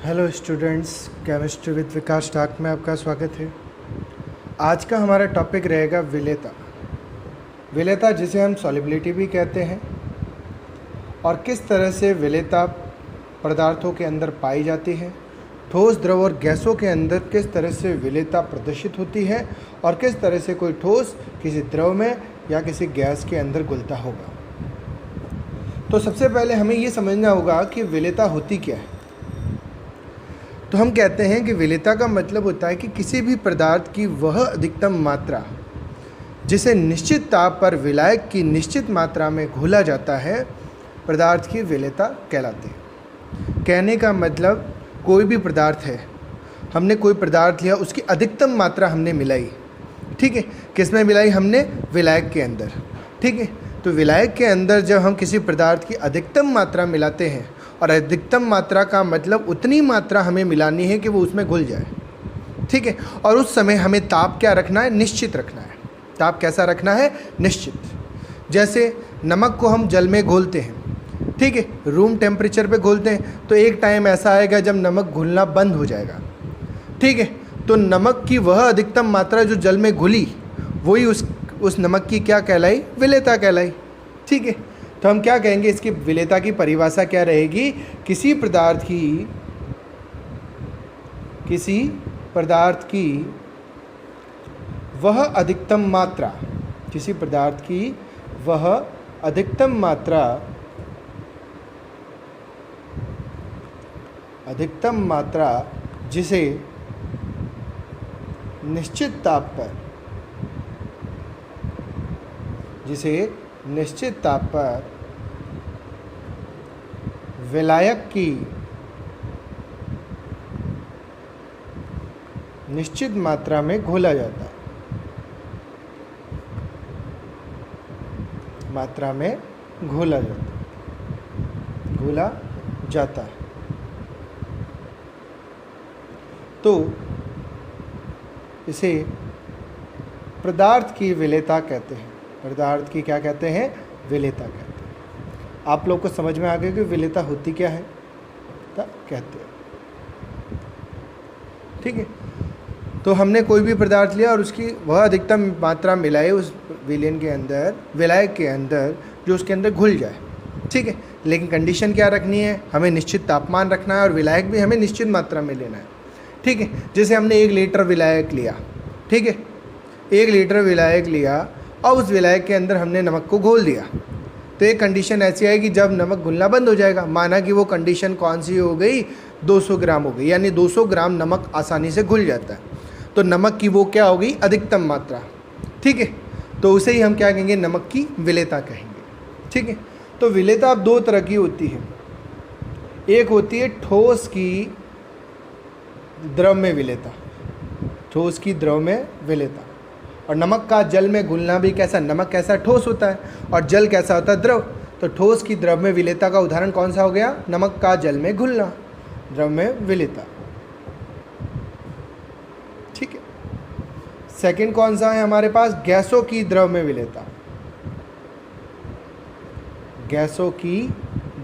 Hello students, chemistry with विकास टाक में आपका स्वागत है। आज का हमारा टॉपिक रहेगा विलेयता। विलेयता जिसे हम सॉल्युबिलिटी भी कहते हैं, और किस तरह से विलेयता पदार्थों के अंदर पाई जाती है, ठोस द्रव और गैसों के अंदर किस तरह से विलेयता प्रदर्शित होती है, और किस तरह से कोई ठोस किसी द्रव में या किसी गैस के अंदर घुलता होगा। तो सबसे पहले हमें ये समझना होगा कि विलेयता होती क्या है। तो हम कहते हैं कि विलेयता का मतलब होता है कि किसी भी पदार्थ की वह अधिकतम मात्रा जिसे निश्चित ताप पर विलायक की निश्चित मात्रा में घोला जाता है, पदार्थ की विलेयता कहलाती है। कहने का मतलब कोई भी पदार्थ है, हमने कोई पदार्थ लिया, उसकी अधिकतम मात्रा हमने मिलाई, ठीक है। किस में मिलाई? हमने विलायक के अंदर, ठीक है। तो विलायक के अंदर जब हम किसी पदार्थ की अधिकतम मात्रा मिलाते हैं, और अधिकतम मात्रा का मतलब उतनी मात्रा हमें मिलानी है कि वो उसमें घुल जाए, ठीक है। और उस समय हमें ताप क्या रखना है? निश्चित रखना है। ताप कैसा रखना है? निश्चित। जैसे नमक को हम जल में घोलते हैं, ठीक है, रूम टेम्परेचर पे घोलते हैं, तो एक टाइम ऐसा आएगा जब नमक घुलना बंद हो जाएगा, ठीक है। तो नमक की वह अधिकतम मात्रा जो जल में घुली, वही उस नमक की क्या कहलाई? विलेयता कहलाई, ठीक है। तो हम क्या कहेंगे, इसकी विलेयता की परिभाषा क्या रहेगी? किसी पदार्थ की वह अधिकतम मात्रा, किसी पदार्थ की वह अधिकतम मात्रा जिसे निश्चित ताप पर विलायक की निश्चित मात्रा में घोला जाता है, घोला जाता है। तो इसे पदार्थ की विलेयता कहते हैं। पदार्थ की क्या कहते हैं? विलेयता कहते हैं। आप लोग को समझ में आ गया कि विलेयता होती क्या है? कहते हैं, ठीक है। तो हमने कोई भी पदार्थ लिया और उसकी वह अधिकतम मात्रा मिलाई उस विलायक के अंदर जो उसके अंदर घुल जाए, ठीक है। लेकिन कंडीशन क्या रखनी है? हमें निश्चित तापमान रखना है और विलायक भी हमें निश्चित मात्रा में लेना है, ठीक है। जैसे हमने 1 लीटर विलायक लिया, ठीक है, 1 लीटर विलायक लिया और उस विलायक के अंदर हमने नमक को घोल दिया, तो एक कंडीशन ऐसी आएगी जब नमक घुलना बंद हो जाएगा। माना कि वो कंडीशन कौन सी हो गई? 200 ग्राम हो गई, यानी 200 ग्राम नमक आसानी से घुल जाता है। तो नमक की वो क्या हो गई? अधिकतम मात्रा, ठीक है। तो उसे ही हम क्या कहेंगे? नमक की विलेयता कहेंगे, ठीक है। तो विलेयता अब 2 तरह की होती है। एक होती है ठोस की द्रव में विलेयता, ठोस की द्रव में विलेयता। और नमक का जल में घुलना भी कैसा? नमक कैसा? ठोस होता है, और जल कैसा होता है? द्रव। तो ठोस की द्रव में विलेयता का उदाहरण कौन सा हो गया? नमक का जल में घुलना, द्रव में विलेयता, ठीक है। सेकंड कौन सा है हमारे पास? गैसों की द्रव में विलेयता, गैसों की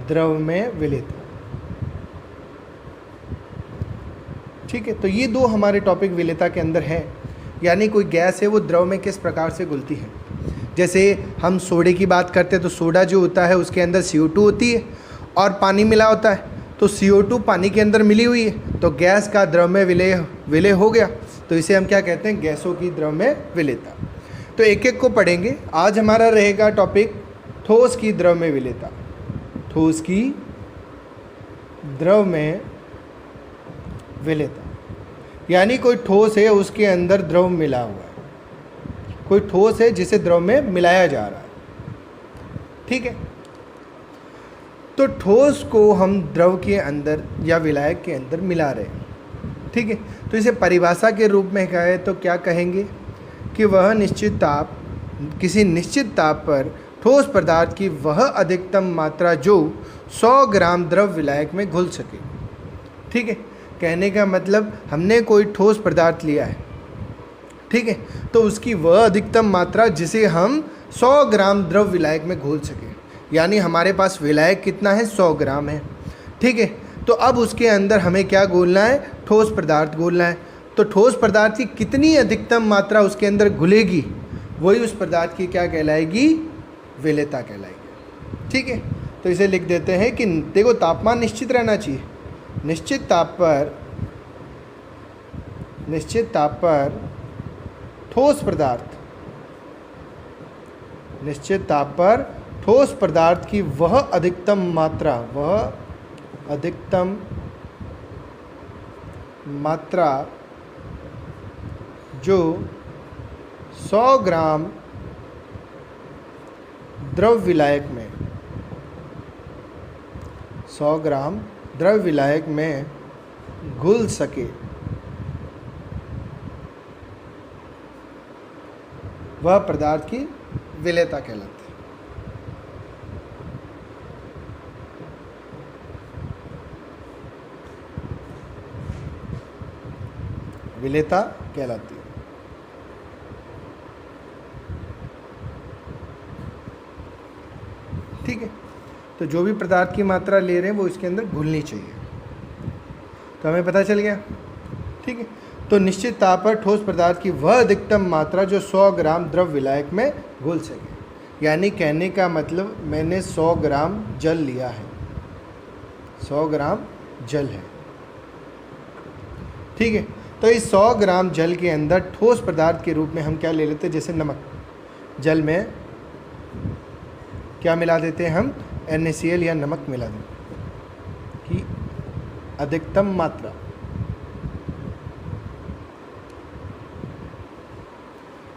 द्रव में विलेयता, ठीक है। तो ये 2 हमारे टॉपिक विलेयता के अंदर है, यानी कोई गैस है वो द्रव में किस प्रकार से घुलती है। जैसे हम सोडे की बात करते हैं, तो सोडा जो होता है उसके अंदर CO2 होती है और पानी मिला होता है, तो CO2 पानी के अंदर मिली हुई है, तो गैस का द्रव में विलय हो गया, तो इसे हम क्या कहते हैं? गैसों की द्रव में विलेयता। तो एक एक को पढ़ेंगे। आज हमारा रहेगा टॉपिक ठोस की द्रव में विलेयता। ठोस की द्रव में विलेयता यानी कोई ठोस है, उसके अंदर द्रव मिला हुआ है, कोई ठोस है जिसे द्रव में मिलाया जा रहा है, ठीक है। तो ठोस को हम द्रव के अंदर या विलायक के अंदर मिला रहे हैं, ठीक है। तो इसे परिभाषा के रूप में कहे तो क्या कहेंगे कि वह किसी निश्चित ताप पर ठोस पदार्थ की वह अधिकतम मात्रा जो 100 ग्राम द्रव विलायक में घुल सके, ठीक है। कहने का मतलब हमने कोई ठोस पदार्थ लिया है, ठीक है, तो उसकी वह अधिकतम मात्रा जिसे हम 100 ग्राम द्रव विलायक में घोल सके, यानी हमारे पास विलायक कितना है? 100 ग्राम है, ठीक है। तो अब उसके अंदर हमें क्या घोलना है, ठोस पदार्थ घोलना है। तो ठोस पदार्थ की कितनी अधिकतम मात्रा उसके अंदर घुलेगी, वही उस पदार्थ की क्या कहलाएगी, विलेयता कहलाएगी। ठीक है, तो इसे लिख देते हैं कि देखो तापमान निश्चित रहना चाहिए, निश्चित ताप पर ठोस पदार्थ, निश्चित ताप पर ठोस पदार्थ की वह अधिकतम मात्रा जो 100 ग्राम द्रव विलायक में 100 ग्राम द्रव विलायक में घुल सके, वह पदार्थ की विलेयता कहलाती है। विलेयता कहलाती है। ठीक है, तो जो भी पदार्थ की मात्रा ले रहे हैं वो इसके अंदर घुलनी चाहिए। तो हमें पता चल गया। ठीक है, तो निश्चित ताप पर ठोस पदार्थ की वह अधिकतम मात्रा जो 100 ग्राम द्रव विलायक में घुल सके, यानी कहने का मतलब मैंने 100 ग्राम जल लिया है, 100 ग्राम जल है। ठीक है, तो इस 100 ग्राम जल के अंदर ठोस पदार्थ के रूप में हम क्या ले लेते हैं, जैसे नमक, जल में क्या मिला देते हैं हम, NaCl या नमक मिला देते कि अधिकतम मात्रा।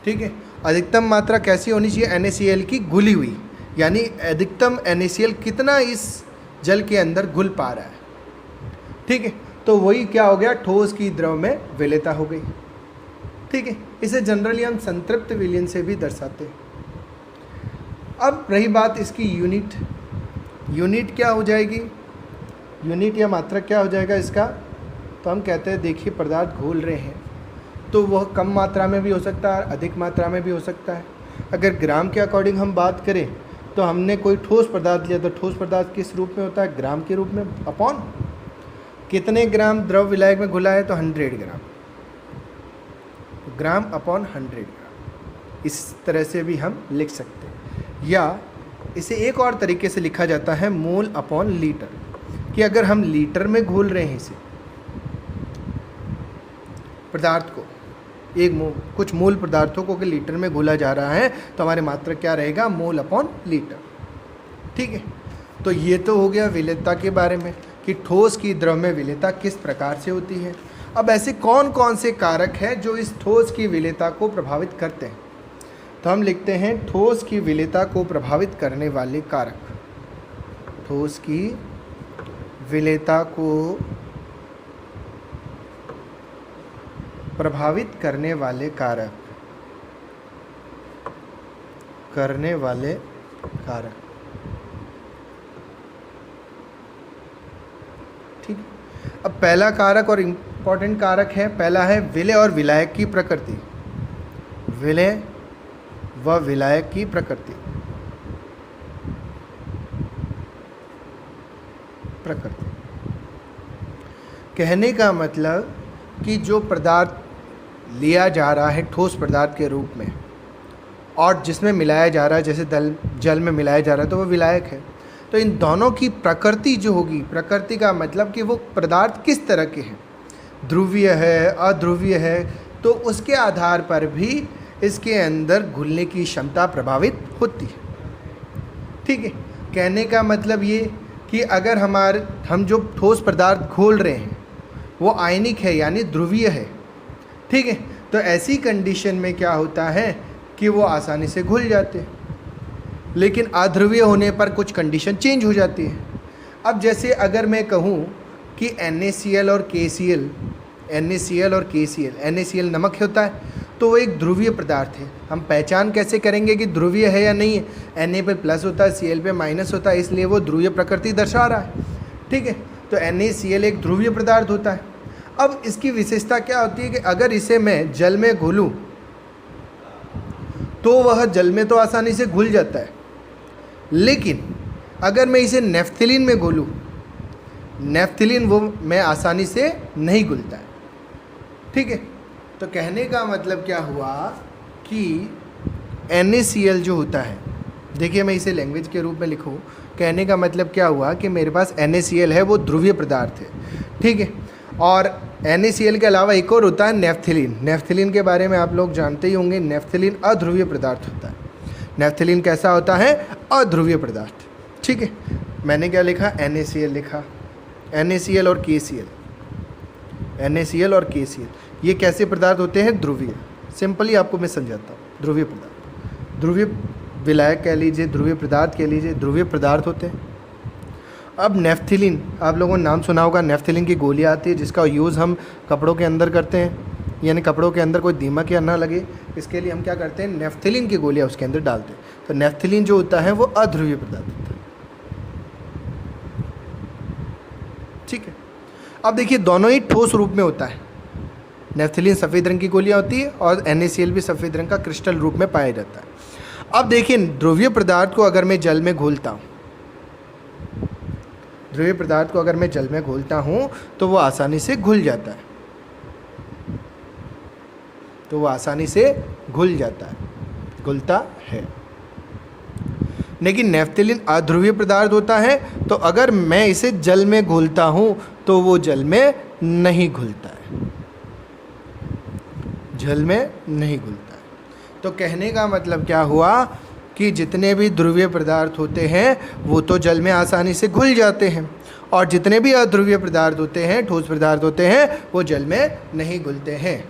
ठीक है, अधिकतम मात्रा कैसी होनी चाहिए, NaCl की घुली हुई, यानी अधिकतम NaCl कितना इस जल के अंदर घुल पा रहा है। ठीक है, तो वही क्या हो गया, ठोस की द्रव में विलेयता हो गई। ठीक है, इसे जनरली हम संतृप्त विलयन से भी दर्शाते हैं। अब रही बात इसकी यूनिट क्या हो जाएगी, यूनिट या मात्रक क्या हो जाएगा इसका, तो हम कहते हैं देखिए पदार्थ घोल रहे हैं तो वह कम मात्रा में भी हो सकता है, अधिक मात्रा में भी हो सकता है। अगर ग्राम के अकॉर्डिंग हम बात करें तो हमने कोई ठोस पदार्थ लिया तो ठोस पदार्थ किस रूप में होता है, ग्राम के रूप में, अपॉन कितने ग्राम द्रव विलायक में घुला है, तो 100 ग्राम, ग्राम अपॉन 100 ग्राम। इस तरह से भी हम लिख सकते हैं, या इसे एक और तरीके से लिखा जाता है मोल अपॉन लीटर, कि अगर हम लीटर में घोल रहे हैं इसे पदार्थ को, कुछ मूल पदार्थों को कि लीटर में घोला जा रहा है तो हमारे मात्रक क्या रहेगा, मोल अपॉन लीटर। ठीक है, तो ये तो हो गया विलेयता के बारे में कि ठोस की द्रव में विलेयता किस प्रकार से होती है। अब ऐसे कौन कौन से कारक हैं जो इस ठोस की विलेयता को प्रभावित करते हैं, तो हम लिखते हैं ठोस की विलेयता को प्रभावित करने वाले कारक, ठोस की विलेयता को प्रभावित करने वाले कारक, ठीक। अब पहला कारक और इम्पॉर्टेंट कारक है, पहला है विलेय और विलायक की प्रकृति, विलेय व विलायक की प्रकृति। कहने का मतलब कि जो पदार्थ लिया जा रहा है ठोस पदार्थ के रूप में और जिसमें मिलाया जा रहा है, जैसे जल में मिलाया जा रहा है तो वो विलायक है। तो इन दोनों की प्रकृति जो होगी, प्रकृति का मतलब कि वो पदार्थ किस तरह के हैं, ध्रुवीय है, अध्रुवीय है, तो उसके आधार पर भी इसके अंदर घुलने की क्षमता प्रभावित होती है। ठीक है, कहने का मतलब ये कि अगर हम जो ठोस पदार्थ घोल रहे हैं वो आयनिक है यानी ध्रुवीय है, ठीक है, तो ऐसी कंडीशन में क्या होता है कि वो आसानी से घुल जाते हैं, लेकिन अध्रुवीय होने पर कुछ कंडीशन चेंज हो जाती है। अब जैसे अगर मैं कहूँ कि NaCl और KCl, NaCl नमक होता है तो वो एक ध्रुवीय पदार्थ है। हम पहचान कैसे करेंगे कि ध्रुवीय है या नहीं है, Na पे प्लस होता है, Cl पे माइनस होता है, इसलिए वो ध्रुवीय प्रकृति दर्शा रहा है। ठीक है, तो NaCl एक ध्रुवीय पदार्थ होता है। अब इसकी विशेषता क्या होती है कि अगर इसे मैं जल में घोलूँ तो वह जल में तो आसानी से घुल जाता है, लेकिन अगर मैं इसे नेफ्थलीन में घोलूँ नेफ्थिलीन वो में आसानी से नहीं घुलता है। ठीक है, तो कहने का मतलब क्या हुआ कि NaCl जो होता है, देखिए मैं इसे लैंग्वेज के रूप में लिखूँ, कहने का मतलब क्या हुआ कि मेरे पास NaCl है, वो ध्रुवीय पदार्थ है। ठीक है, और NaCl के अलावा एक और होता है नेफ्थिलीन। नेफ्थिलीन के बारे में आप लोग जानते ही होंगे, नेफ्थिलीन अध्रुवीय पदार्थ होता है। नेफ्थिलीन कैसा होता है? अध्रुवीय पदार्थ। ठीक है, मैंने क्या लिखा? NaCl लिखा, NaCl और KCl, NaCl और KCl ये कैसे पदार्थ होते हैं? ध्रुवीय। सिंपली आपको मैं समझाता हूँ, ध्रुवीय पदार्थ, ध्रुवीय विलायक कह लीजिए, ध्रुवीय पदार्थ कह लीजिए, ध्रुवीय पदार्थ होते हैं। अब नेफ्थिलीन, आप लोगों ने नाम सुना होगा, नेफ्थिलीन की गोलियाँ आती है जिसका यूज़ हम कपड़ों के अंदर करते हैं, यानी कपड़ों के अंदर कोई दीमक या ना लगे, इसके लिए हम क्या करते हैं? नेफ्थिलीन की गोलियाँ उसके अंदर डालते हैं। तो नेफ्थिलीन जो होता है वो अध्रुवीय पदार्थ होता है। ठीक है, अब देखिए दोनों ही ठोस रूप में होता है। नेफ्थिलीन सफ़ेद रंग की गोलियाँ होती है और NaCl भी सफ़ेद रंग का क्रिस्टल रूप में पाया जाता है। अब देखिए ध्रुवीय पदार्थ को अगर मैं जल में घोलता हूँ, ध्रुवीय पदार्थ को अगर मैं जल में घोलता हूँ तो वो आसानी से घुल जाता है, तो वो आसानी से घुल जाता है, घुलता है। लेकिन नेफ्थिलीन अध्रुवीय पदार्थ होता है, तो अगर मैं इसे जल में घोलता हूँ तो वो जल में नहीं घुलता है, जल में नहीं घुलता है। तो कहने का मतलब क्या हुआ कि जितने भी ध्रुवीय पदार्थ होते हैं वो तो जल में आसानी से घुल जाते हैं, और जितने भी अध्रुवीय पदार्थ होते हैं, ठोस पदार्थ होते हैं, वो जल में नहीं घुलते हैं।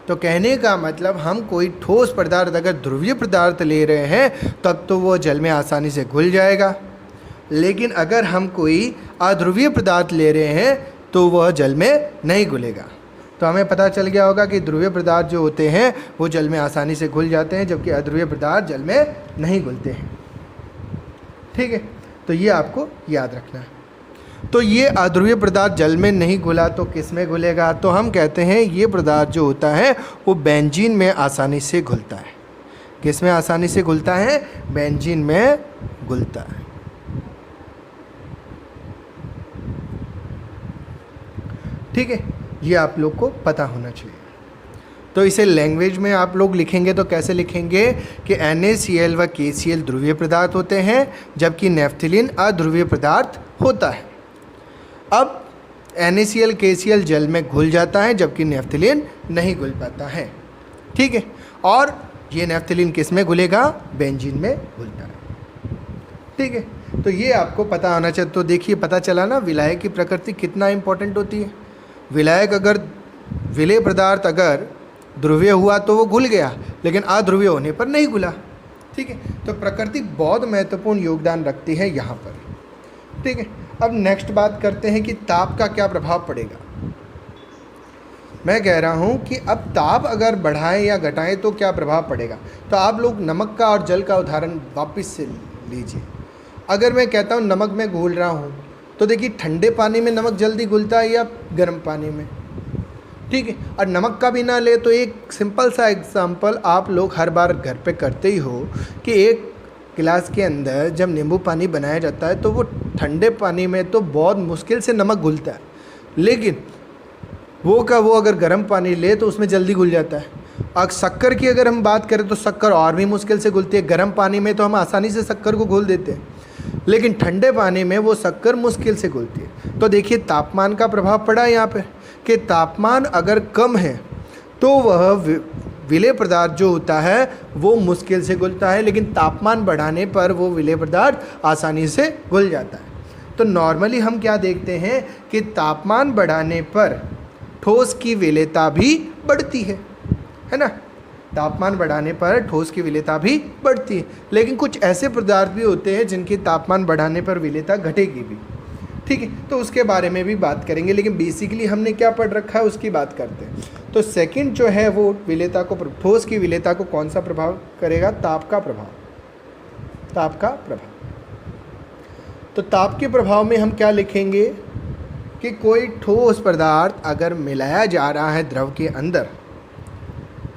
तो कहने का मतलब हम कोई ठोस पदार्थ अगर ध्रुवीय पदार्थ ले रहे हैं तब तो वो जल में आसानी से घुल जाएगा, लेकिन अगर हम कोई अध्रुवीय पदार्थ ले रहे हैं तो वह जल में नहीं घुलेगा। तो हमें पता चल गया होगा कि ध्रुवीय पदार्थ जो होते हैं वो जल में आसानी से घुल जाते हैं, जबकि अध्रुवीय पदार्थ जल में नहीं घुलते हैं। ठीक है, तो ये आपको याद रखना है। तो ये अध्रुवीय पदार्थ जल में नहीं घुला तो किस में घुलेगा? तो हम कहते हैं ये पदार्थ जो होता है वो बेंजीन में आसानी से घुलता है। किस में आसानी से घुलता है? बेंजीन में घुलता है। ठीक है, ये आप लोग को पता होना चाहिए। तो इसे लैंग्वेज में आप लोग लिखेंगे तो कैसे लिखेंगे कि NaCl व KCl ध्रुवीय पदार्थ होते हैं, जबकि नेफ्थिलीन अध्रुवीय पदार्थ होता है। अब NaCl KCl जल में घुल जाता है, जबकि नेफ्थिलीन नहीं घुल पाता है। ठीक है, और ये नेफ्थिलीन किस में घुलेगा? बेंजीन में घुलता है। ठीक है, तो ये आपको पता होना चाहिए। तो देखिए पता चला ना विलायक की प्रकृति कितना इंपॉर्टेंट होती है। विलायक अगर, विलेय पदार्थ अगर ध्रुवीय हुआ तो वो घुल गया, लेकिन अध्रुवीय होने पर नहीं घुला। ठीक है, तो प्रकृति बहुत महत्वपूर्ण योगदान रखती है यहाँ पर। ठीक है, अब नेक्स्ट बात करते हैं कि ताप का क्या प्रभाव पड़ेगा। मैं कह रहा हूँ कि अब ताप अगर बढ़ाएं या घटाएं तो क्या प्रभाव पड़ेगा। तो आप लोग नमक का और जल का उदाहरण वापस से लीजिए। अगर मैं कहता हूँ नमक में घोल रहा हूँ, तो देखिए ठंडे पानी में नमक जल्दी घुलता है या गर्म पानी में? ठीक है, और नमक का भी ना ले तो एक सिंपल सा एग्जांपल आप लोग हर बार घर पे करते ही हो कि एक गिलास के अंदर जब नींबू पानी बनाया जाता है तो वो ठंडे पानी में तो बहुत मुश्किल से नमक घुलता है, लेकिन वो अगर गर्म पानी ले तो उसमें जल्दी घुल जाता है। अब शक्कर की अगर हम बात करें तो शक्कर और भी मुश्किल से घुलती है। गर्म पानी में तो हम आसानी से शक्कर को घोल देते हैं, लेकिन ठंडे पानी में वो शक्कर मुश्किल से घुलती है। तो देखिए तापमान का प्रभाव पड़ा है यहाँ पे कि तापमान अगर कम है तो वह विलेय पदार्थ जो होता है वो मुश्किल से घुलता है, लेकिन तापमान बढ़ाने पर वो विलेय पदार्थ आसानी से घुल जाता है। तो नॉर्मली हम क्या देखते हैं कि तापमान बढ़ाने पर ठोस की विलेयता भी बढ़ती है ना। तापमान बढ़ाने पर ठोस की विलेयता भी बढ़ती है, लेकिन कुछ ऐसे पदार्थ भी होते हैं जिनकी तापमान बढ़ाने पर विलेयता घटेगी भी। ठीक है, तो उसके बारे में भी बात करेंगे, लेकिन बेसिकली हमने क्या पढ़ रखा है उसकी बात करते हैं। तो सेकंड जो है वो विलेयता को, ठोस की विलेयता को कौन सा प्रभाव करेगा? ताप का प्रभाव। ताप का प्रभाव। तो ताप के प्रभाव में हम क्या लिखेंगे कि कोई ठोस पदार्थ अगर मिलाया जा रहा है द्रव के अंदर,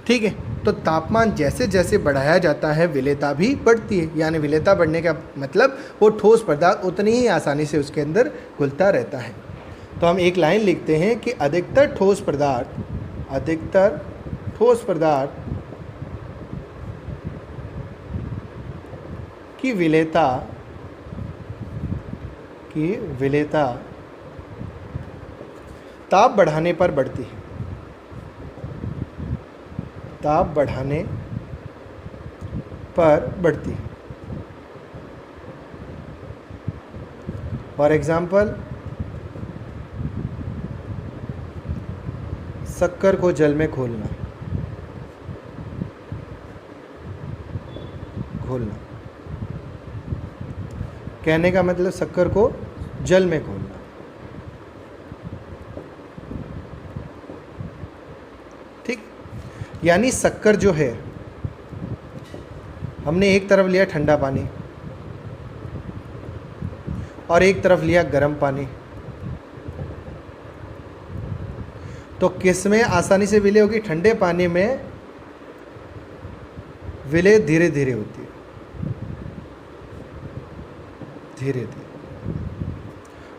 ठीक है, तो तापमान जैसे जैसे बढ़ाया जाता है विलेयता भी बढ़ती है। यानी विलेयता बढ़ने का मतलब वो ठोस पदार्थ उतनी ही आसानी से उसके अंदर घुलता रहता है। तो हम एक लाइन लिखते हैं कि अधिकतर ठोस पदार्थ की विलेयता ताप बढ़ाने पर बढ़ती है। ताप बढ़ाने पर बढ़ती है। फॉर एग्जाम्पल, शक्कर को जल में घोलना। कहने का मतलब शक्कर को जल में घोलना। ठीक, यानी शक्कर जो है, हमने एक तरफ लिया ठंडा पानी और एक तरफ लिया गर्म पानी, तो किस में आसानी से विलय होगी? ठंडे पानी में विलय धीरे धीरे होती है, धीरे धीरे।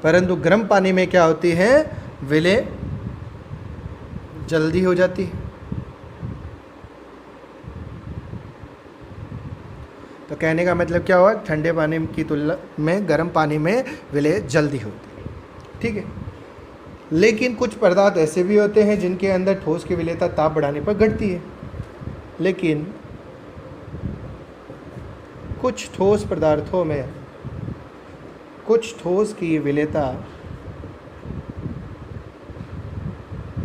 परंतु गर्म पानी में क्या होती है? विलय जल्दी हो जाती है। तो कहने का मतलब क्या हुआ? ठंडे पानी की तुलना में गर्म पानी में विलय जल्दी होती है। ठीक है, लेकिन कुछ पदार्थ ऐसे भी होते हैं जिनके अंदर ठोस की विलेयता ताप बढ़ाने पर घटती है। लेकिन कुछ ठोस पदार्थों में कुछ ठोस की विलेयता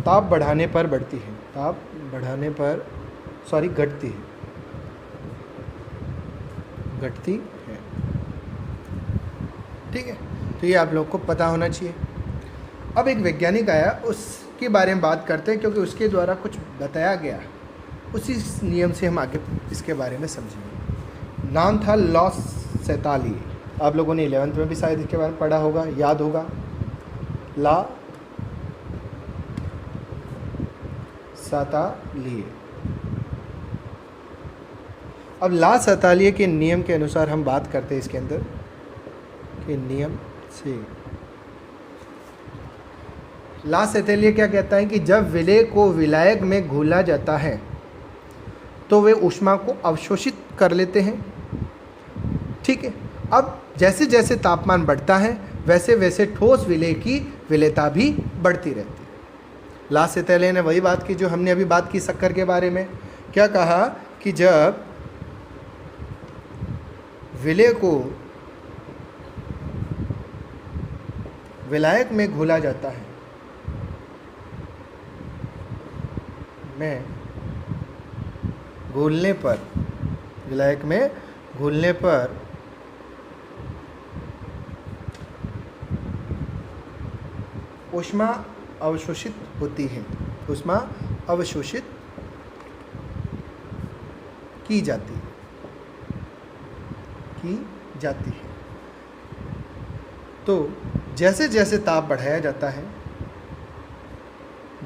ताप बढ़ाने पर बढ़ती है, घटती है। ठीक है, तो ये आप लोग को पता होना चाहिए। अब एक वैज्ञानिक आया, उसके बारे में बात करते हैं, क्योंकि उसके द्वारा कुछ बताया गया, उसी नियम से हम आगे इसके बारे में समझेंगे। नाम था लॉ सैताली। आप लोगों ने 11th में भी शायद इसके बारे में पढ़ा होगा, याद होगा। ला सैतालिए। अब ला सैतालिए के नियम के अनुसार हम बात करते हैं इसके अंदर के नियम से। ला सैतालिए क्या कहता है कि जब विलय को विलायक में घोला जाता है तो वे ऊष्मा को अवशोषित कर लेते हैं। ठीक है, अब जैसे जैसे तापमान बढ़ता है वैसे वैसे ठोस विलय की विलेयता भी बढ़ती रहती है। ला सैतालिए ने वही बात की जो हमने अभी बात की शक्कर के बारे में। क्या कहा कि जब विलय को विलायक में घोला जाता है, विलायक में घोलने पर ऊष्मा अवशोषित होती है, ऊष्मा अवशोषित की जाती है। तो जैसे जैसे ताप बढ़ाया जाता है,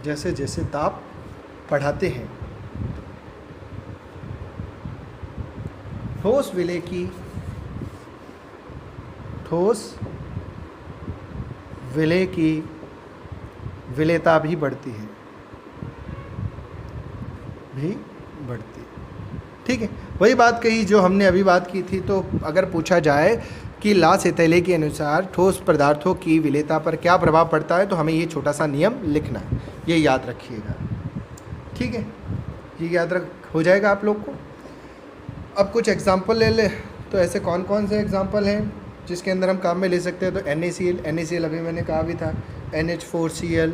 जैसे जैसे ताप बढ़ाते हैं, ठोस विलय की विलेयता भी बढ़ती है। ठीक है, वही बात कही जो हमने अभी बात की थी। तो अगर पूछा जाए कि ला सैतालिए के अनुसार ठोस पदार्थों की विलेयता पर क्या प्रभाव पड़ता है, तो हमें ये छोटा सा नियम लिखना है, ये याद रखिएगा। ठीक है, ये याद हो जाएगा आप लोग को। अब कुछ एग्जाम्पल ले ले, तो ऐसे कौन कौन से एग्जाम्पल हैं जिसके अंदर हम काम में ले सकते हैं? तो NaCl अभी मैंने कहा भी था, NH4Cl,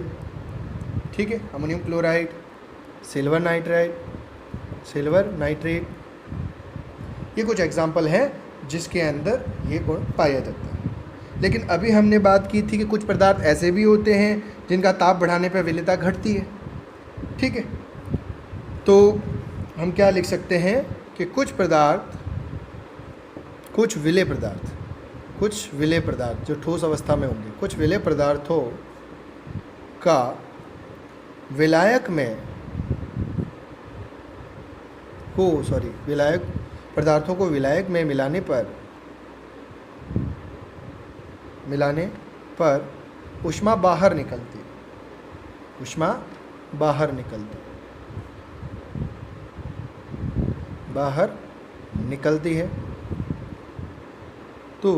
ठीक है, अमोनियम क्लोराइड, सिल्वर नाइट्रेट, ये कुछ एग्जाम्पल हैं जिसके अंदर ये गुण पाया जाता है। लेकिन अभी हमने बात की थी कि कुछ पदार्थ ऐसे भी होते हैं जिनका ताप बढ़ाने पर विलेयता घटती है। ठीक है, तो हम क्या लिख सकते हैं कि कुछ विलय पदार्थ जो ठोस अवस्था में होंगे, कुछ विलय पदार्थों का विलायक पदार्थों को विलायक में मिलाने पर ऊष्मा बाहर निकलती है, ऊष्मा बाहर निकलती है, बाहर निकलती है। तो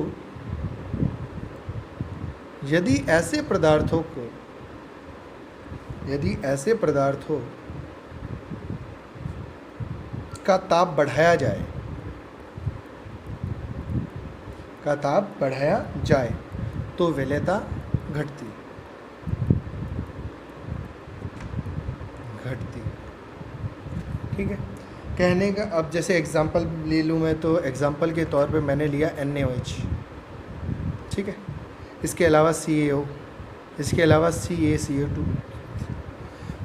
यदि ऐसे पदार्थों का ताप बढ़ाया जाए तो विलेयता घटती। ठीक है, कहने का अब जैसे एग्जांपल ले लूँ मैं, तो एग्जांपल के तौर पे मैंने लिया NaOH, ठीक है, इसके अलावा CaO, इसके अलावा CaCO2।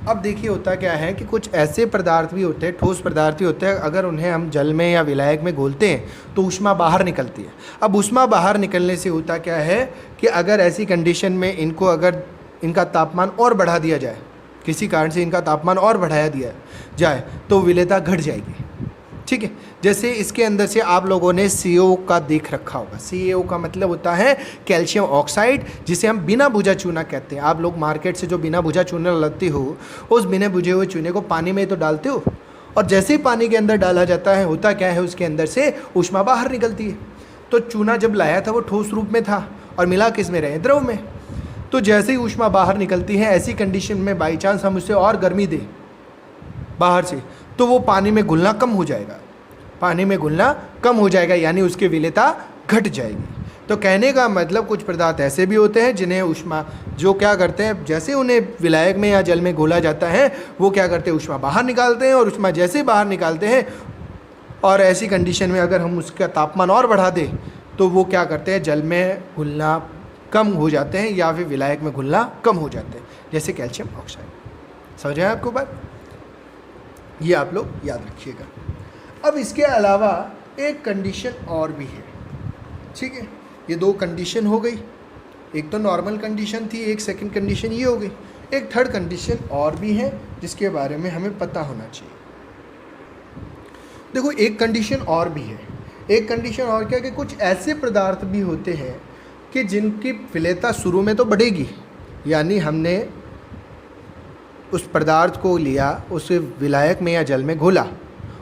अब देखिए होता क्या है कि कुछ ऐसे पदार्थ भी होते हैं, ठोस पदार्थ भी होते हैं, अगर उन्हें हम जल में या विलायक में घोलते हैं तो ऊष्मा बाहर निकलती है। अब ऊष्मा बाहर निकलने से होता क्या है कि अगर ऐसी कंडीशन में इनको अगर इनका तापमान और बढ़ा दिया जाए, किसी कारण से इनका तापमान और बढ़ाया दिया जाए तो विलेयता घट जाएगी। ठीक है, जैसे इसके अंदर से आप लोगों ने CO का देख रखा होगा। CaO का मतलब होता है कैल्शियम ऑक्साइड, जिसे हम बिना बुझा चूना कहते हैं। आप लोग मार्केट से जो बिना बुझा चूना लाते हो, उस बिना बुझे हुए चूने को पानी में तो डालते हो, और जैसे ही पानी के अंदर डाला जाता है होता क्या है, उसके अंदर से ऊष्मा बाहर निकलती है। तो चूना जब लाया था वो ठोस रूप में था और मिला किस में रहे, द्रव में। तो जैसे ही ऊष्मा बाहर निकलती है, ऐसी कंडीशन में बाई चांस हम उसे और गर्मी दें बाहर से, तो वो पानी में घुलना कम हो जाएगा, यानी उसकी विलेयता घट जाएगी। तो कहने का मतलब कुछ पदार्थ ऐसे भी होते हैं जिन्हें ऊष्मा, जो क्या करते हैं, जैसे उन्हें विलायक में या जल में घोला जाता है, वो क्या करते हैं, ऊष्मा बाहर निकालते हैं, और ऊष्मा जैसे बाहर निकालते हैं, और ऐसी कंडीशन में अगर हम उसका तापमान और बढ़ा दें तो वो क्या करते हैं, जल में घुलना कम हो जाते हैं या फिर विलायक में घुलना कम हो जाते हैं, जैसे कैल्शियम ऑक्साइड। समझ रहे हैं आपको बात? ये आप लोग याद रखिएगा। अब इसके अलावा एक कंडीशन और भी है। ठीक है, ये दो कंडीशन हो गई, एक तो नॉर्मल कंडीशन थी, एक सेकंड कंडीशन ये हो गई। एक थर्ड कंडीशन और भी है जिसके बारे में हमें पता होना चाहिए। देखो, एक कंडीशन और भी है। एक कंडीशन और क्या, कि कुछ ऐसे पदार्थ भी होते हैं कि जिनकी विलेयता शुरू में तो बढ़ेगी, यानी हमने उस पदार्थ को लिया, उसे विलायक में या जल में घोला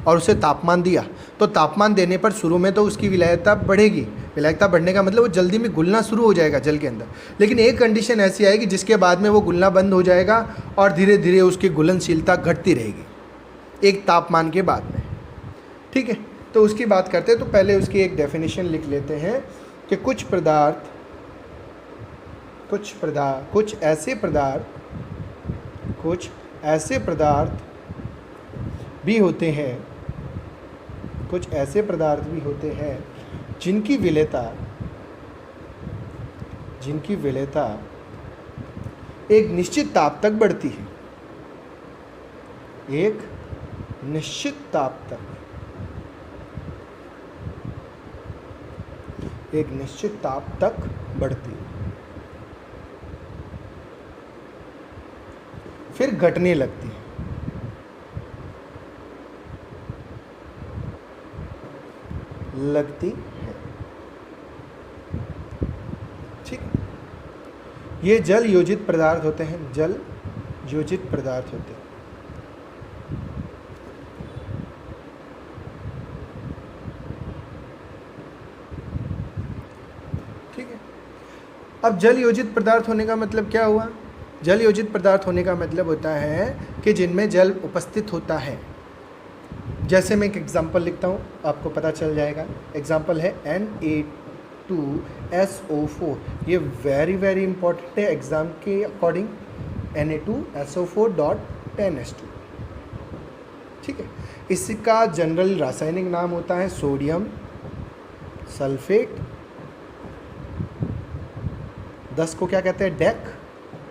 और उसे तापमान दिया, तो तापमान देने पर शुरू में तो उसकी विलायकता बढ़ेगी। विलायकता बढ़ने का मतलब वो जल्दी में घुलना शुरू हो जाएगा जल के अंदर। लेकिन एक कंडीशन ऐसी आएगी जिसके बाद में वो घुलना बंद हो जाएगा और धीरे धीरे उसकी घुलनशीलता घटती रहेगी एक तापमान के बाद में। ठीक है, तो उसकी बात करते हैं। तो पहले उसकी एक डेफिनेशन लिख लेते हैं कि कुछ ऐसे पदार्थ भी होते हैं जिनकी विलेयता एक निश्चित ताप तक बढ़ती है, एक निश्चित ताप तक बढ़ती है, फिर घटने लगती है। ठीक, ये जल योजित पदार्थ होते हैं, ठीक है। अब जल योजित पदार्थ होने का मतलब क्या हुआ? जल योजित पदार्थ होने का मतलब होता है कि जिनमें जल उपस्थित होता है। जैसे मैं एक एग्जांपल लिखता हूँ, आपको पता चल जाएगा। एग्जांपल है Na2SO4। ये वेरी इंपॉर्टेंट है एग्जाम के अकॉर्डिंग। Na2SO4.10H2। ठीक है, इसका जनरल रासायनिक नाम होता है सोडियम सल्फेट। 10 को क्या कहते हैं? डेक,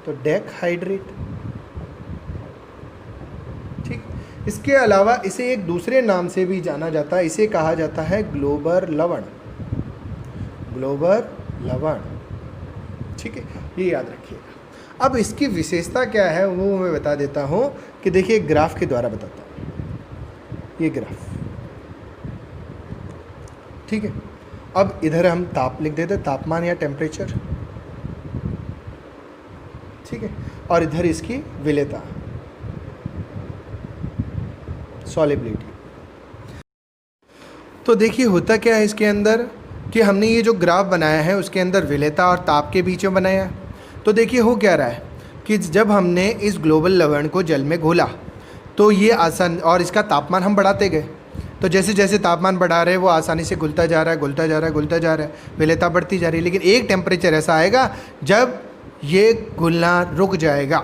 तो डेक हाइड्रेट। ठीक, इसके अलावा इसे एक दूसरे नाम से भी जाना जाता है, इसे कहा जाता है ग्लोबर लवण। ठीक है, ये याद रखिएगा। अब इसकी विशेषता क्या है वो मैं बता देता हूँ कि देखिए ग्राफ के द्वारा बताता हूँ। ये ग्राफ, ठीक है। अब इधर हम ताप लिख देते, तापमान या टेम्परेचर। ठीक है, और इधर इसकी विलेयता, सॉलिबिलिटी। तो देखिए होता क्या है इसके अंदर कि हमने ये जो ग्राफ बनाया है उसके अंदर विलेयता और ताप के बीच में बनाया है। तो देखिए हो क्या रहा है कि जब हमने इस ग्लोबल लवण को जल में घोला तो ये आसान, और इसका तापमान हम बढ़ाते गए, तो जैसे जैसे तापमान बढ़ा रहे हैं वो आसानी से घुलता जा रहा है, घुलता जा रहा है, घुलता जा रहा है, विलेयता बढ़ती जा रही है। लेकिन एक टेम्परेचर ऐसा आएगा जब ये घुलना रुक जाएगा,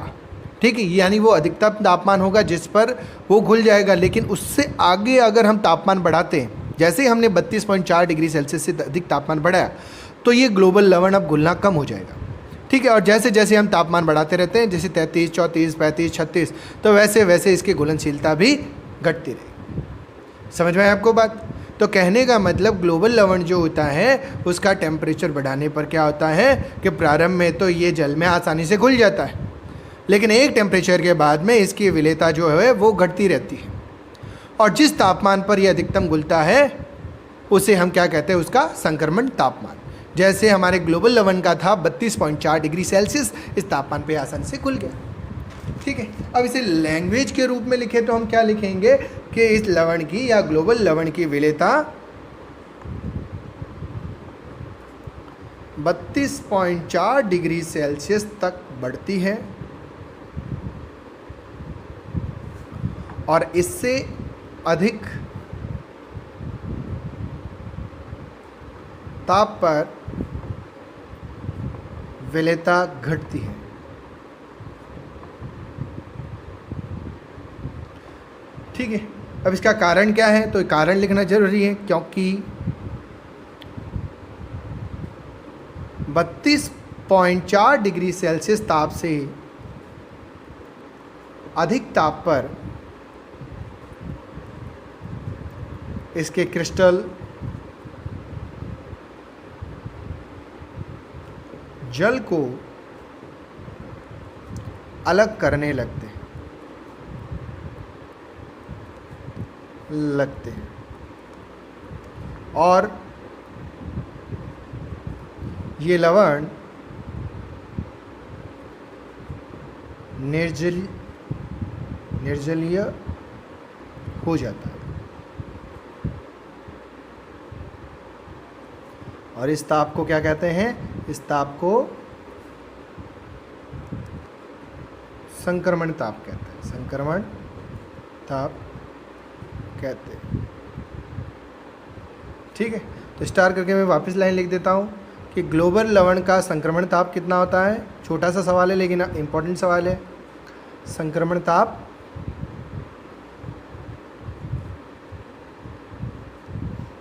ठीक है, यानी वो अधिकतम तापमान होगा जिस पर वो घुल जाएगा। लेकिन उससे आगे अगर हम तापमान बढ़ाते हैं, जैसे ही हमने 32.4 डिग्री सेल्सियस से अधिक तापमान बढ़ाया तो ये ग्लोबल लवण अब घुलना कम हो जाएगा, ठीक है। और जैसे जैसे हम तापमान बढ़ाते रहते हैं, जैसे 33, 34, 35, 36, तो वैसे वैसे इसकी घुलनशीलता भी घटती रहेगी। समझ में आया आपको बात? तो कहने का मतलब ग्लोबल लवण जो होता है उसका टेम्परेचर बढ़ाने पर क्या होता है कि प्रारंभ में तो ये जल में आसानी से घुल जाता है, लेकिन एक टेम्परेचर के बाद में इसकी विलेयता जो है वो घटती रहती है। और जिस तापमान पर यह अधिकतम घुलता है उसे हम क्या कहते हैं, उसका संक्रमण तापमान। जैसे हमारे ग्लोबल लवण का था 32.4 डिग्री सेल्सियस, इस तापमान पे आसानी से घुल गया, ठीक है। अब इसे लैंग्वेज के रूप में लिखे तो हम क्या लिखेंगे कि इस लवण की या ग्लोबल लवण की विलेयता 32.4 डिग्री सेल्सियस तक बढ़ती है और इससे अधिक ताप पर विलेयता घटती है। ठीक है, अब इसका कारण क्या है, तो कारण लिखना जरूरी है, क्योंकि 32.4 डिग्री सेल्सियस ताप से अधिक ताप पर इसके क्रिस्टल जल को अलग करने लगते हैं और ये लवण निर्जलीय हो जाता है और इस ताप को क्या कहते हैं, इस ताप को संक्रमण ताप कहते हैं, संक्रमण ताप कहते हैं। ठीक है, तो स्टार करके मैं वापस लाइन लिख देता हूँ कि ग्लोबल लवण का संक्रमण ताप कितना होता है। छोटा सा सवाल है लेकिन इम्पोर्टेंट सवाल है। संक्रमण ताप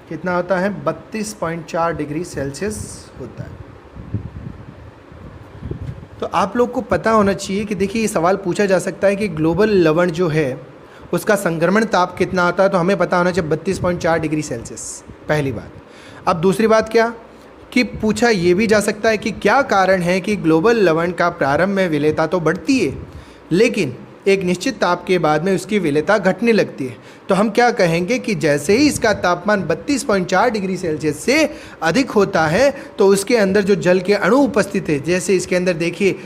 कितना होता है, 32.4 डिग्री सेल्सियस होता है। तो आप लोग को पता होना चाहिए कि देखिए ये सवाल पूछा जा सकता है कि ग्लोबल लवण जो है उसका संक्रमण ताप कितना होता है, तो हमें पता होना चाहिए 32.4 डिग्री सेल्सियस, पहली बात। अब दूसरी बात क्या कि पूछा ये भी जा सकता है कि क्या कारण है कि ग्लोबल लवण का प्रारंभ में विलेयता तो बढ़ती है लेकिन एक निश्चित ताप के बाद में उसकी विलेयता घटने लगती है। तो हम क्या कहेंगे कि जैसे ही इसका तापमान 32.4 डिग्री सेल्सियस से अधिक होता है तो उसके अंदर जो जल के अणु उपस्थित है, जैसे इसके अंदर देखिए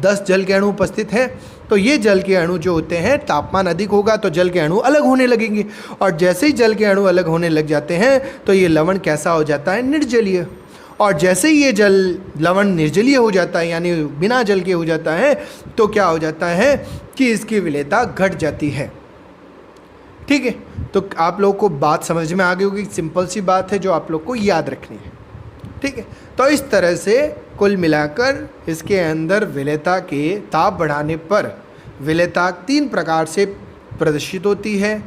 10 जल के अणु उपस्थित हैं, तो ये जल के अणु जो होते हैं तापमान अधिक होगा तो जल के अणु अलग होने लगेंगे और जैसे ही जल के अणु अलग होने लग जाते हैं तो ये लवण कैसा हो जाता है, निर्जलीय। और जैसे ही ये जल लवण निर्जलीय हो जाता है यानी बिना जल के हो जाता है तो क्या हो जाता है कि इसकी विलेयता घट जाती है। ठीक है, तो आप लोग को बात समझ में आ गई होगी, सिंपल सी बात है जो आप लोग को याद रखनी है। ठीक है, तो इस तरह से कुल मिलाकर इसके अंदर विलेयता के ताप बढ़ाने पर विलेयता 3 प्रकार से प्रदर्शित होती है।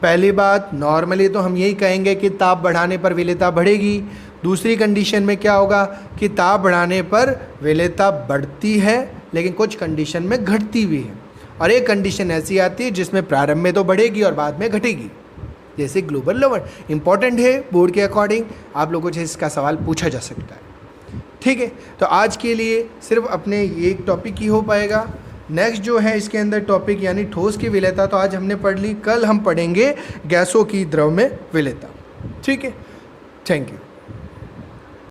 पहली बात, नॉर्मली तो हम यही कहेंगे कि ताप बढ़ाने पर विलेयता बढ़ेगी। दूसरी कंडीशन में क्या होगा कि ताप बढ़ाने पर विलेयता बढ़ती है लेकिन कुछ कंडीशन में घटती भी है, और एक कंडीशन ऐसी आती है जिसमें प्रारंभ में तो बढ़ेगी और बाद में घटेगी, जैसे ग्लोबल लवण। इंपॉर्टेंट है, बोर्ड के अकॉर्डिंग आप लोगों से इसका सवाल पूछा जा सकता है। ठीक है, तो आज के लिए सिर्फ अपने ये एक टॉपिक ही हो पाएगा। नेक्स्ट जो है इसके अंदर टॉपिक यानी ठोस की विलेयता तो आज हमने पढ़ ली, कल हम पढ़ेंगे गैसों की द्रव में विलेयता। ठीक है, थैंक यू।